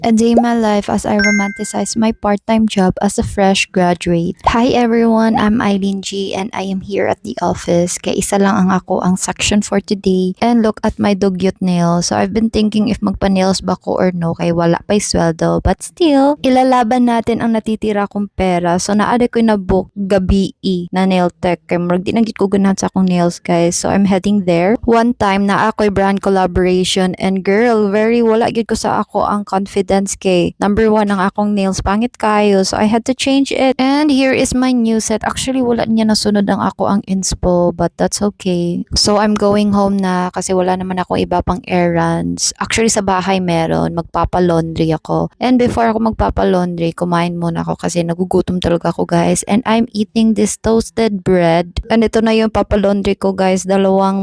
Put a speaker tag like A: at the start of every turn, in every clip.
A: A day in my life as I romanticize my part-time job as a fresh graduate. Hi everyone, I'm Eileen G and I am here at the office. Kaya isa lang ang section for today. And look at my dugyot nails. So I've been thinking if magpa-nails ba ko or no kay wala pa'y sweldo. But still, ilalaban natin ang natitira kong pera. So naada ko na book gabi na nail tech. Kaya marag di nagit ko ganahan sa akong nails guys. So I'm heading there. One time na ako'y brand collaboration and girl, very wala gid ko sa ako ang confidence kay number one ang akong nails pangit kayo, so I had to change it. And here is my new set. Actually wala niya nasunod ang ako ang inspo, but that's okay. So I'm going home na kasi wala naman ako iba pang errands. Actually sa bahay meron, magpapa-laundry ako. And before ako magpapa-laundry, kumain muna ako kasi nagugutom talaga ako guys. And I'm eating this toasted bread. And ito na yung papa-laundry ko guys, 2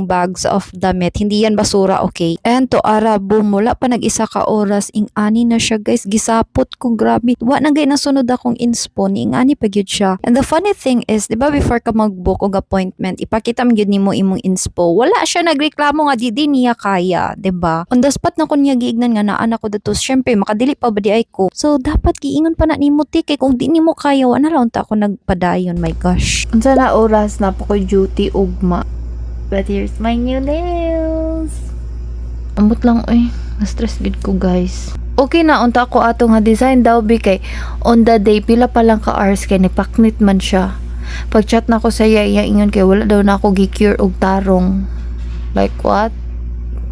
A: bags of damit. Hindi yan basura, okay? And to ara, boom, wala pa nag-isa ka oras, ing-ani na siya guys, gisapot ko, grabe. Wa na gay nasunod akong inspo, ni ing-ani pa gyud siya. And the funny thing is, di ba before ka mag-book og appointment, ipakita mo gyud nimo imong inspo. Wala siya nagreklamo nga di niya kaya, di ba? On the spot na ko niya giignan nga naan ako dito. Syempre, makadili pa ba di ay ko. So dapat giingon pa na nimo ti kay kung di nimo kaya, wala lang ta ako nagpadayon, my gosh. Unsa na oras na po ko duty ugma. But here's my new nails. Ambot lang na-stress gid ko guys. Okay na unta ko ato nga design daw bi kay on the day pila pa lang ka hours kay nipaknit man siya. Pag chat na ko sa iya ingon kay wala daw na ako gi-cure og tarong. Like what?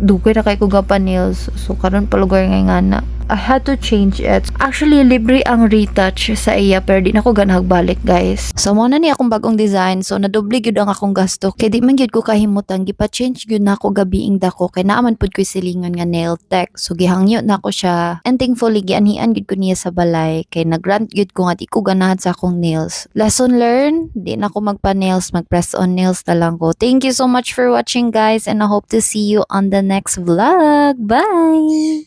A: Dugay na kay ko gapa nails. So karon pa lugar nga na. I had to change it. Actually, libre ang retouch sa iya pero di na ko ganahag balik guys. So mo na ni akong bagong design. So nadoble gyud ang akong gasto. Kay di man gyud ko kahimutang gipa-change gyud na ako gabiing dako kay naaman pud ko silingan nga nail tech. So gihangyo na ko siya. And thankfully gianhian gyud ko niya sa balay kay nagrant gyud ko nga di ko ganahan sa akong nails. Lesson learned, di na ko magpa-nails, mag-press on nails na lang ko. Thank you so much for watching guys and I hope to see you on the next vlog. Bye!